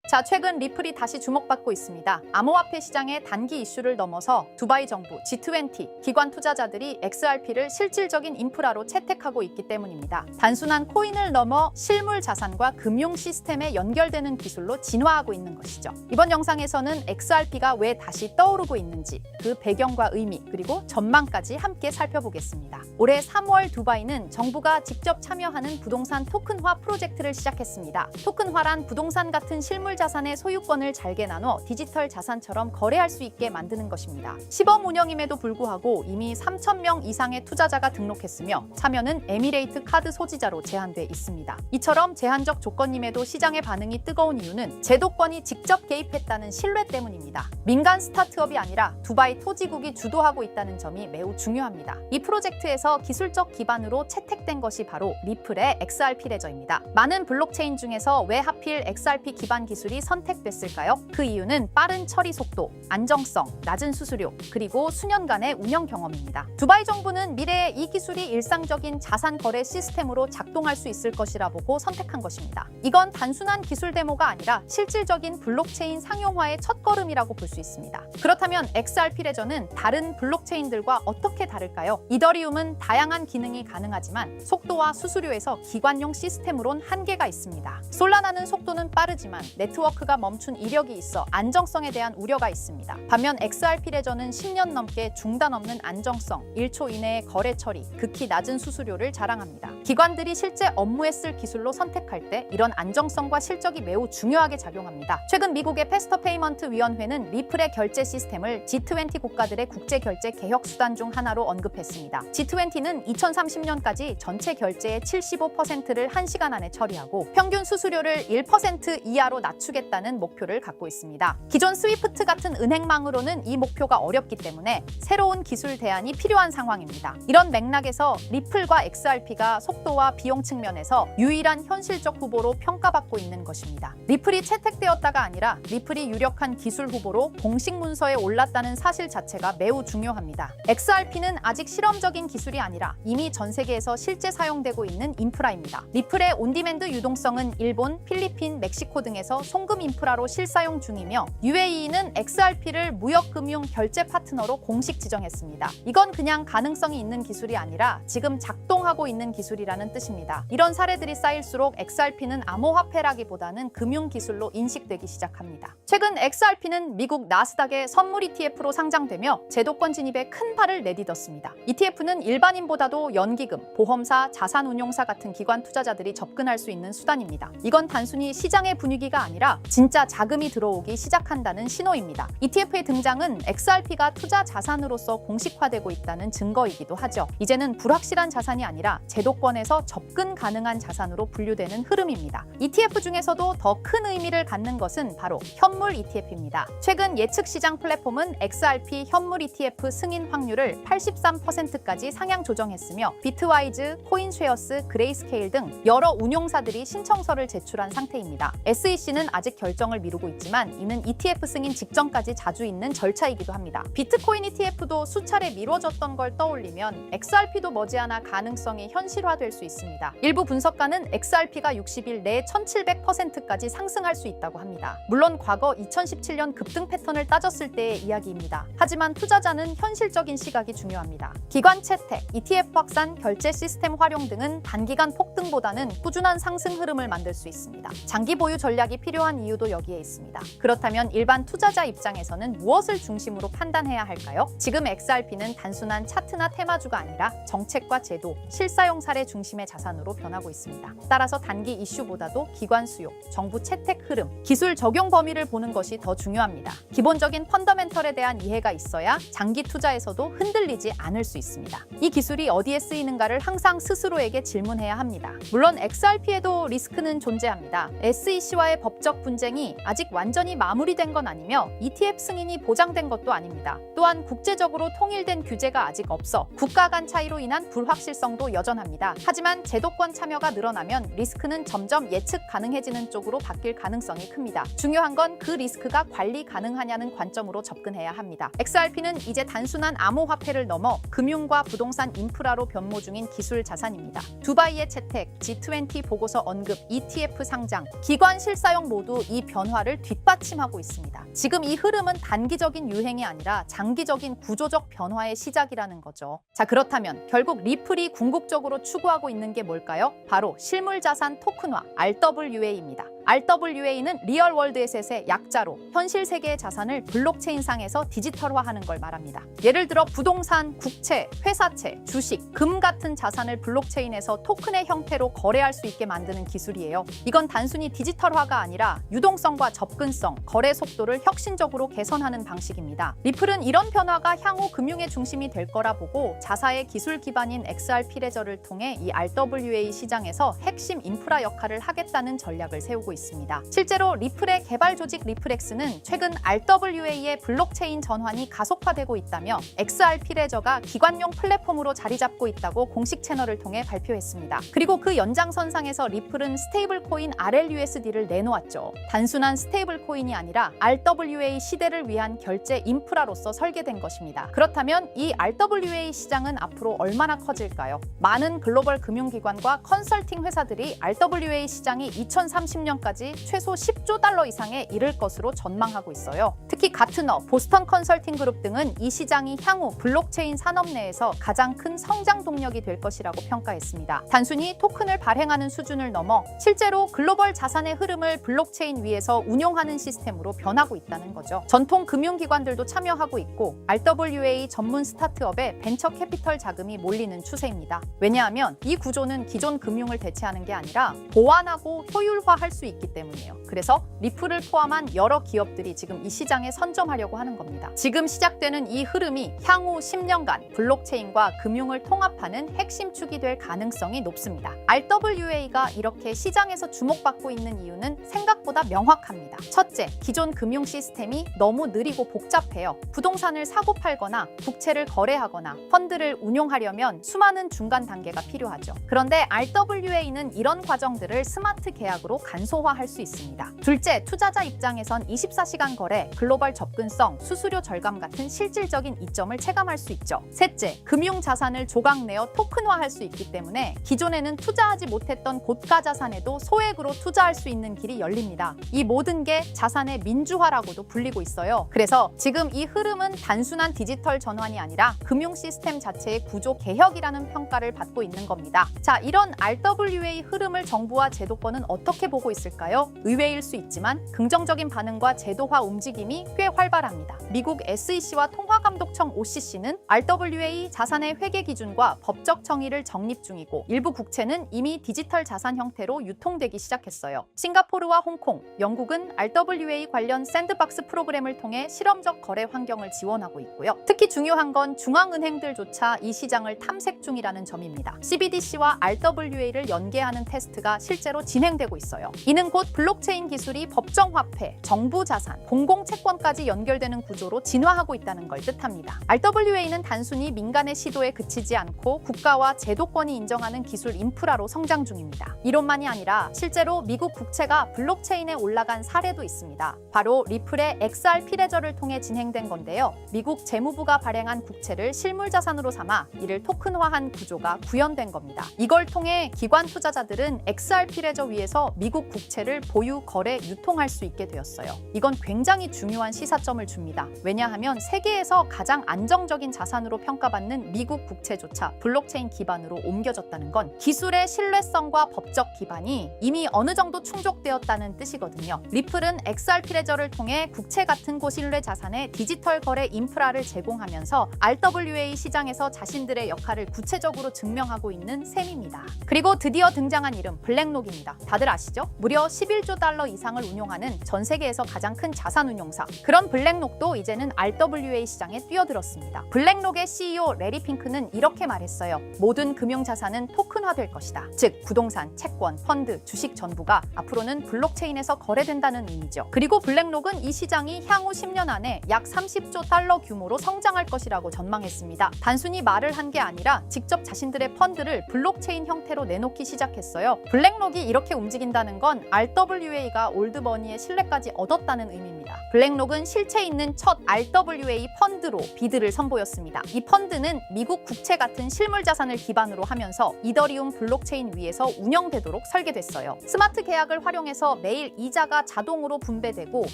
자, 최근 리플이 다시 주목받고 있습니다. 암호화폐 시장의 단기 이슈를 넘어서 두바이 정부, G20, 기관 투자자들이 XRP를 실질적인 인프라로 채택하고 있기 때문입니다. 단순한 코인을 넘어 실물 자산과 금융 시스템에 연결되는 기술로 진화하고 있는 것이죠. 이번 영상에서는 XRP가 왜 다시 떠오르고 있는지, 그 배경과 의미, 그리고 전망까지 함께 살펴보겠습니다. 올해 3월 두바이는 정부가 직접 참여하는 부동산 토큰화 프로젝트를 시작했습니다. 토큰화란 부동산 같은 실물 자산의 소유권을 잘게 나눠 디지털 자산처럼 거래할 수 있게 만드는 것입니다. 시범 운영임에도 불구하고 이미 3,000명 이상의 투자자가 등록했으며 참여는 에미레이트 카드 소지자로 제한돼 있습니다. 이처럼 제한적 조건임에도 시장의 반응이 뜨거운 이유는 제도권이 직접 개입했다는 신뢰 때문입니다. 민간 스타트업이 아니라 두바이 토지국이 주도하고 있다는 점이 매우 중요합니다. 이 프로젝트에서 기술적 기반으로 채택된 것이 바로 리플의 XRP 레저입니다. 많은 블록체인 중에서 왜 하필 XRP 기반 기술이 선택됐을까요? 그 이유는 빠른 처리 속도, 안정성, 낮은 수수료, 그리고 수년간의 운영 경험입니다. 두바이 정부는 미래에 이 기술이 일상적인 자산 거래 시스템으로 작동할 수 있을 것이라 보고 선택한 것입니다. 이건 단순한 기술 데모가 아니라 실질적인 블록체인 상용화의 첫걸음이라고 볼 수 있습니다. 그렇다면 XRP 레저는 다른 블록체인들과 어떻게 다를까요? 이더리움은 다양한 기능이 가능하지만 속도와 수수료에서 기관용 시스템으론 한계가 있습니다. 솔라나는 속도는 빠르지만 네트워크가 멈춘 이력이 있어 안정성에 대한 우려가 있습니다. 반면 XRP 레저는 10년 넘게 중단 없는 안정성, 1초 이내의 거래 처리, 극히 낮은 수수료를 자랑합니다. 기관들이 실제 업무에 쓸 기술로 선택할 때 이런 안정성과 실적이 매우 중요하게 작용합니다. 최근 미국의 패스터 페이먼트 위원회는 리플의 결제 시스템을 G20 국가들의 국제 결제 개혁 수단 중 하나로 언급했습니다. G20는 2030년까지 전체 결제의 75%를 1시간 안에 처리하고 평균 수수료를 1% 이하로 낮추겠다는 목표를 갖고 있습니다. 기존 스위프트 같은 은행망으로는 이 목표가 어렵기 때문에 새로운 기술 대안이 필요한 상황입니다. 이런 맥락에서 리플과 XRP가 속도와 비용 측면에서 유일한 현실적 후보로 평가받고 있는 것입니다. 리플이 채택되었다가 아니라 리플이 유력한 기술 후보로 공식 문서에 올랐다는 사실 자체가 매우 중요합니다. XRP는 아직 실험적인 기술이 아니라 이미 전 세계에서 실제 사용되고 있는 인프라입니다. 리플의 온디맨드 유동성은 일본, 필리핀, 멕시코 등에서 송금 인프라로 실사용 중이며 UAE는 XRP를 무역금융 결제 파트너로 공식 지정했습니다. 이건 그냥 가능성이 있는 기술이 아니라 지금 작동하고 있는 기술이라는 뜻입니다. 이런 사례들이 쌓일수록 XRP는 암호화폐라기보다는 금융기술로 인식되기 시작합니다. 최근 XRP는 미국 나스닥의 선물 ETF로 상장되며 제도권 진입에 큰 발을 내딛었습니다. ETF는 일반인보다도 연기금, 보험사, 자산운용사 같은 기관 투자자들이 접근할 수 있는 수단입니다. 이건 단순히 시장의 분위기가 아니라 진짜 자금이 들어오기 시작한다는 신호입니다. ETF의 등장은 XRP가 투자 자산으로서 공식화되고 있다는 증거이기도 하죠. 이제는 불확실한 자산이 아니라 제도권에서 접근 가능한 자산으로 분류되는 흐름입니다. ETF 중에서도 더 큰 의미를 갖는 것은 바로 현물 ETF입니다. 최근 예측 시장 플랫폼은 XRP 현물 ETF 승인 확률을 83%까지 상향 조정했으며 비트와이즈, 코인쉐어스, 그레이스케일 등 여러 운용사들이 신청서를 제출한 상태입니다. SEC는 아직 결정을 미루고 있지만 이는 ETF 승인 직전까지 자주 있는 절차이기도 합니다. 비트코인 ETF도 수차례 미뤄졌던 걸 떠올리면 XRP도 머지않아 가능성이 현실화될 수 있습니다. 일부 분석가는 XRP가 60일 내에 1700%까지 상승할 수 있다고 합니다. 물론 과거 2017년 급등 패턴을 따졌을 때의 이야기입니다. 하지만 투자자는 현실적인 시각이 중요합니다. 기관 채택, ETF 확산, 결제 시스템 활용 등은 단기간 폭등보다는 꾸준한 상승 흐름을 만들 수 있습니다. 장기 보유 전략이 필요한 이유도 여기에 있습니다. 그렇다면 일반 투자자 입장에서는 무엇을 중심으로 판단해야 할까요? 지금 XRP는 단순한 차트나 테마주가 아니라 정책과 제도, 실사용 사례 중심의 자산으로 변하고 있습니다. 따라서 단기 이슈보다도 기관 수요, 정부 채택 흐름, 기술 적용 범위를 보는 것이 더 중요합니다. 기본적인 펀더멘털에 대한 이해가 있어야 장기 투자에서도 흔들리지 않을 수 있습니다. 이 기술이 어디에 쓰이는가를 항상 스스로에게 질문해야 합니다. 물론 XRP에도 리스크는 존재합니다. SEC와의 법적 분쟁이 아직 완전히 마무리된 건 아니며 ETF 승인이 보장된 것도 아닙니다. 또한 국제적으로 통일된 규제가 아직 없어 국가 간 차이로 인한 불확실성도 여전합니다. 하지만 제도권 참여가 늘어나면 리스크는 점점 예측 가능해지는 쪽으로 바뀔 가능성이 큽니다. 중요한 건 그 리스크가 관리 가능하냐는 관점으로 접근해야 합니다. XRP는 이제 단순한 암호화폐를 넘어 금융과 부동산 부동산 인프라로 변모 중인 기술 자산입니다. 두바이의 채택, G20 보고서 언급, ETF 상장, 기관 실사용 모두 이 변화를 뒷받침하고 있습니다. 지금 이 흐름은 단기적인 유행이 아니라 장기적인 구조적 변화의 시작이라는 거죠. 자, 그렇다면 결국 리플이 궁극적으로 추구하고 있는 게 뭘까요? 바로 실물자산 토큰화, RWA입니다. RWA는 리얼월드 에셋의 약자로 현실 세계의 자산을 블록체인상에서 디지털화하는 걸 말합니다. 예를 들어 부동산, 국채, 회사채, 주식, 금 같은 자산을 블록체인에서 토큰의 형태로 거래할 수 있게 만드는 기술이에요. 이건 단순히 디지털화가 아니라 유동성과 접근성, 거래 속도를 혁신적으로 개선하는 방식입니다. 리플은 이런 변화가 향후 금융의 중심이 될 거라 보고 자사의 기술 기반인 XRP 레저를 통해 이 RWA 시장에서 핵심 인프라 역할을 하겠다는 전략을 세우고 있습니다. 실제로 리플의 개발 조직 리플엑스는 최근 RWA의 블록체인 전환이 가속화되고 있다며 XRP 레저가 기관용 플랫폼으로 자리 잡고 있다고 공식 채널을 통해 발표했습니다. 그리고 그 연장선상에서 리플은 스테이블 코인 RLUSD를 내놓았죠. 단순한 스테이블 코인이 아니라 RWA 시대를 위한 결제 인프라로서 설계된 것입니다. 그렇다면 이 RWA 시장은 앞으로 얼마나 커질까요? 많은 글로벌 금융기관과 컨설팅 회사들이 RWA 시장이 2030년까지 최소 10조 달러 이상에 이를 것으로 전망하고 있어요. 특히 가트너, 보스턴 컨설팅 그룹 등은 이 시장이 향후 블록체인 산업 내에서 가장 큰 성장 동력이 될 것이라고 평가했습니다. 단순히 토큰을 발행하는 수준을 넘어 실제로 글로벌 자산의 흐름을 블록체인 위에서 운용하는 시스템으로 변하고 있다는 거죠. 전통 금융기관들도 참여하고 있고 RWA 전문 스타트업에 벤처 캐피털 자금이 몰리는 추세입니다. 왜냐하면 이 구조는 기존 금융을 대체하는 게 아니라 보완하고 효율화할 수 있기 때문이에요. 그래서 리플을 포함한 여러 기업들이 지금 이 시장에 선점하려고 하는 겁니다. 지금 시작되는 이 흐름이 향후 10년간 블록체인과 금융을 통합하는 핵심 축이 될 가능성이 높습니다. RWA가 이렇게 시장에서 주목받고 있는 이유는 생각보다 명확합니다. 첫째, 기존 금융 시스템이 너무 느리고 복잡해요. 부동산을 사고 팔거나 국채를 거래하거나 펀드를 운용하려면 수많은 중간 단계가 필요하죠. 그런데 RWA는 이런 과정들을 스마트 계약으로 간소화할 수 있습니다. 둘째, 투자자 입장에선 24시간 거래, 글로벌 접근성, 수수료 절감 같은 실질적인 이점을 체감할 수 있죠. 셋째, 금융 자산을 조각내어 토큰화할 수 있기 때문에 기존에는 투자하지 못했던 고가 자산에도 소액으로 투자할 수 있는 길이 열립니다. 이 모든 게 자산의 민주화라고도 불리고 있어요. 그래서 지금 이 흐름은 단순한 디지털 전환이 아니라 금융 시스템 자체의 구조 개혁이라는 평가를 받고 있는 겁니다. 자, 이런 RWA 흐름을 정부와 제도권은 어떻게 보고 있을까요? 의외일 수 있지만 긍정적인 반응과 제도화 움직임이 꽤 활발합니다. 미국 SEC와 통화감독청 OCC는 RWA 자산의 회계 기준과 법적 정의를 정립 중이고 일부 국채는 이미 디지털 자산 형태로 유통되기 시작했어요. 싱가포르와 홍콩, 영국은 RWA 관련 샌드박스 프로그램을 통해 실험적 거래 환경을 지원하고 있고요. 특히 중요한 건 중앙은행들조차 이 시장을 탐색 중이라는 점입니다. CBDC와 RWA를 연계하는 테스트가 실제로 진행되고 있어요. 이는 곧 블록체인 기술이 법정화폐, 정부자산, 공공채권까지 연결되는 구조로 진화하고 있다는 걸 뜻합니다. RWA는 단순히 민간의 시도에 그치지 않고 국가와 제도권이 인정하는 기술 인프라로 성장 중입니다. 이론만이 아니라 실제로 미국 국채가 블록체인에 올라간 사례도 있습니다. 바로 리플의 XRP 레저를 통해 진행된 건데요. 미국 재무부가 발행한 국채를 실물자산으로 삼아 이를 토큰화한 구조가 구현된 겁니다. 이걸 통해 기관 투자자들은 XRP 레저 위에서 미국 국채를 보유, 거래, 유통할 수 있게 되었어요. 이건 굉장히 중요한 시사점을 줍니다. 왜냐하면 세계에서 가장 안정적인 자산으로 평가받는 미국 국채조차 블록체인 기반으로 옮겨졌다는 건 기술의 신뢰성과 법적 기반이 이미 어느 정도 충족되었다는 뜻이거든요. 리플은 XRP 레저를 통해 국채 같은 고신뢰 자산의 디지털 거래 인프라를 제공하면서 RWA 시장에서 자신들의 역할을 구체적으로 증명하고 있는 셈입니다. 그리고 드디어 등장한 이름 블랙록입니다. 다들 아시죠? 무려 11조 달러 이상을 운용하는 전 세계에서 가장 큰 자산 운용사. 그런 블랙록도 이제는 RWA 시장에 뛰어들었습니다. 블랙록의 CEO 레리 핑크는 이렇게 말했어요. 모든 금융 자산은 토큰화될 것이다. 즉 부동산, 채권, 펀드, 주식 전부가 앞으로는 블록체인에서 거래된다는 의미죠. 그리고 블랙록은 이 시장이 향후 10년 안에 약 30조 달러 규모로 성장할 것이라고 전망했습니다. 단순히 말을 한 게 아니라 직접 자신들의 펀드를 블록체인 형태로 내놓기 시작했어요. 블랙록이 이렇게 움직인다는 건 RWA RWA가 올드머니의 신뢰까지 얻었다는 의미입니다. 블랙록은 실체 있는 첫 RWA 펀드로 비드를 선보였습니다. 이 펀드는 미국 국채 같은 실물 자산을 기반으로 하면서 이더리움 블록체인 위에서 운영되도록 설계됐어요. 스마트 계약을 활용해서 매일 이자가 자동으로 분배되고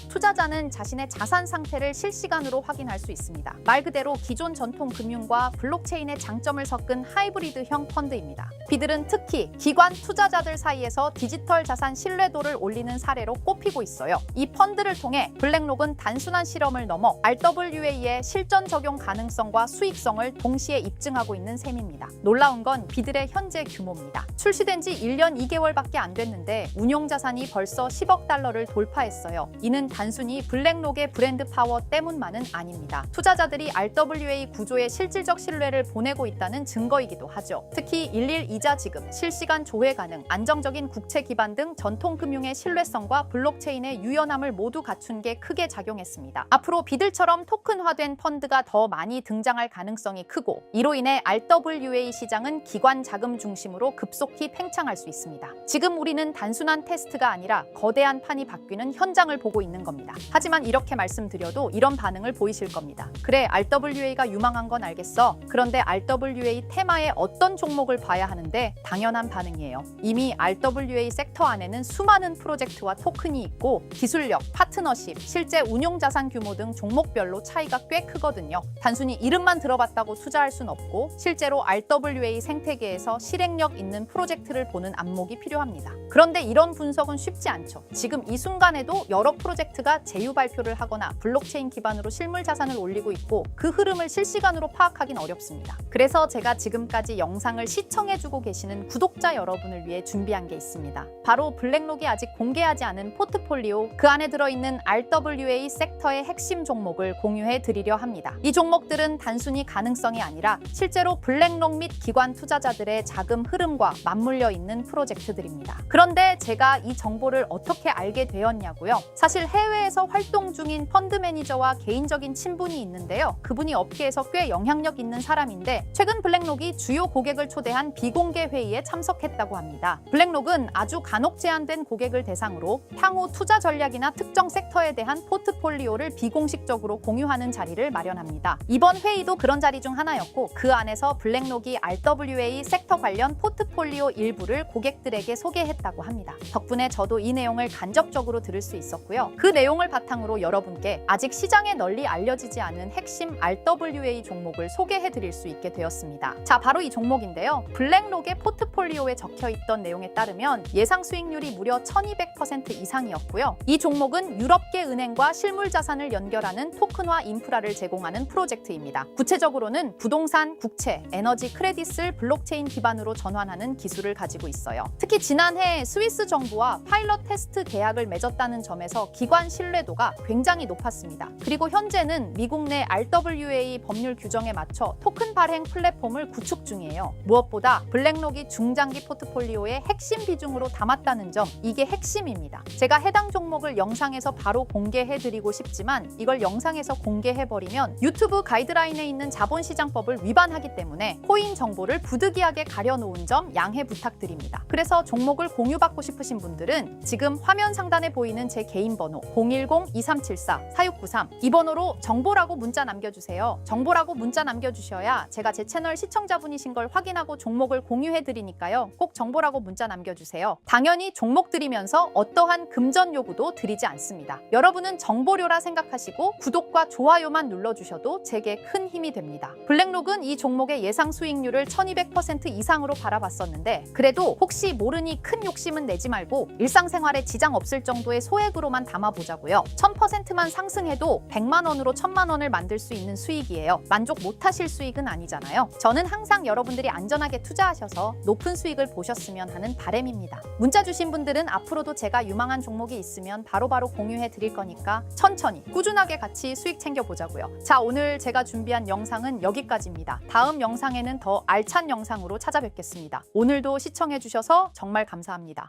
투자자는 자신의 자산 상태를 실시간으로 확인할 수 있습니다. 말 그대로 기존 전통 금융과 블록체인의 장점을 섞은 하이브리드형 펀드입니다. 비들은 특히 기관 투자자들 사이에서 디지털 자산 신뢰도를 올리는 사례로 꼽히고 있어요. 이 펀드를 통해 블랙록은 단순한 실험을 넘어 RWA의 실전 적용 가능성과 수익성을 동시에 입증하고 있는 셈입니다. 놀라운 건 비들의 현재 규모입니다. 출시된 지 1년 2개월밖에 안 됐는데 운용 자산이 벌써 10억 달러를 돌파했어요. 이는 단순히 블랙록의 브랜드 파워 때문만은 아닙니다. 투자자들이 RWA 구조에 실질적 신뢰를 보내고 있다는 증거이기도 하죠. 특히 일일 이자 지급, 실시간 조회 가능, 안정적인 국채 기반 등 전통 금융의 신뢰성과 블록체인의 유연함을 모두 갖춘 게 크게 작용했습니다. 앞으로 비들처럼 토큰화된 펀드가 더 많이 등장할 가능성이 크고 이로 인해 RWA 시장은 기관 자금 중심으로 급속히 팽창할 수 있습니다. 지금 우리는 단순한 테스트가 아니라 거대한 판이 바뀌는 현장을 보고 있는 겁니다. 하지만 이렇게 말씀드려도 이런 반응을 보이실 겁니다. 그래, RWA가 유망한 건 알겠어. 그런데 RWA 테마에 어떤 종목을 봐야 하는데 당연한 반응이에요. 이미 RWA 섹터 안에는 수많은 프로젝트와 토큰이 있고 기술력, 파트너십, 실제 운용 자산 규모 등 종목별로 차이가 꽤 크거든요. 단순히 이름만 들어봤다고 투자할 순 없고 실제로 RWA 생태계에서 실행력 있는 프로젝트를 보는 안목이 필요합니다. 그런데 이런 분석은 쉽지 않죠. 지금 이 순간에도 여러 프로젝트가 제휴 발표를 하거나 블록체인 기반으로 실물 자산을 올리고 있고 그 흐름을 실시간으로 파악하긴 어렵습니다. 그래서 제가 지금까지 영상을 시청해주고 계시는 구독자 여러분을 위해 준비한 게 있습니다. 바로 블랙록이 아직 공개하지 않은 포트폴리오, 그 안에 들어있는 RWA 섹터의 핵심 종목을 공유해 드리려 합니다. 이 종목들은 단순히 가능성이 아니라 실제로 블랙록 및 기관 투자자들의 자금 흐름과 맞물려 있는 프로젝트들입니다. 그런데 제가 이 정보를 어떻게 알게 되었냐고요? 사실 해외에서 활동 중인 펀드 매니저와 개인적인 친분이 있는데요. 그분이 업계에서 꽤 영향력 있는 사람인데 최근 블랙록이 주요 고객을 초대한 비공개 회의에 참석했다고 합니다. 블랙록은 아주 간혹 제한된 고객을 대상으로 향후 투자 전략이나 특정 섹터에 대한 포트폴리오를 비공식적으로 공유하는 자리를 마련합니다. 이번 회의도 그런 자리 중 하나였고 그 안에서 블랙록이 RWA 섹터 관련 포트폴리오 일부를 고객들에게 소개했다고 합니다. 덕분에 저도 이 내용을 간접적으로 들을 수 있었고요. 그 내용을 바탕으로 여러분께 아직 시장에 널리 알려지지 않은 핵심 RWA 종목을 소개해 드릴 수 있게 되었습니다. 자, 바로 이 종목인데요. 블랙록의 포트폴리오에 적혀있던 내용에 따르면 예상 수익률이 무려 1200% 이상이었고요. 이 종목은 유럽계 은행과 실물 자산을 연결하는 토큰화 인프라를 제공하는 프로젝트입니다. 구체적으로는 부동산, 국채, 에너지 크레딧을 블록체인 기반으로 전환하는 기술을 가지고 있어요. 특히 지난해 스위스 정부와 파일럿 테스트 계약을 맺었다는 점에서 기관 신뢰도가 굉장히 높았습니다. 그리고 현재는 미국 내 RWA 법률 규정에 맞춰 토큰 발행 플랫폼을 구축 중이에요. 무엇보다 블랙록이 중장기 포트폴리오의 핵심 비중으로 담았다는 점, 이게 핵심입니다. 제가 해당 종목을 영상에서 바로 공개해드리고 싶지만 이걸 영상에서 공개해버리면 유튜브 가이드라인에 있는 자본시장법을 위반하기 때문에 코인 정보를 부득이하게 가려놓은 점 양해 부탁드립니다. 그래서 종목을 공유받고 싶으신 분들은 지금 화면 상단에 보이는 제 개인 번호 010-2374-4693 이 번호로 정보라고 문자 남겨주세요. 정보라고 문자 남겨주셔야 제가 제 채널 시청자분이신 걸 확인하고 종목을 공유해드리니까요. 꼭 정보라고 문자 남겨주세요. 당연히 종목 드리면서 어떠한 금전 요구도 드리지 않습니다. 여러분은 정보료라 생각하시고 구독과 좋아요만 눌러주셔도 제게 큰 힘이 됩니다. 블랙록은 이 종목의 예상 수익률을 1200% 이상으로 바라봤었는데 그래도 혹시 모르니 큰 욕심은 내지 말고 일상생활에 지장 없을 정도의 소액으로만 담아보자고요. 1000%만 상승해도 100만 원으로 1000만 원을 만들 수 있는 수익이에요. 만족 못하실 수익은 아니잖아요. 저는 항상 여러분들이 안전하게 투자하셔서 높은 수익을 보셨으면 하는 바람입니다. 문자 주신 분들은 앞으로도 제가 유망한 종목이 있으면 바로바로 공유해 드릴 거니까 천천히 꾸준하게 같이 수익 챙겨보자고요. 자, 오늘 제가 준비한 영상은 여기까지입니다. 다음 영상에는 더 알찬 영상으로 찾아뵙겠습니다. 오늘도 시청해 주셔서 정말 감사합니다.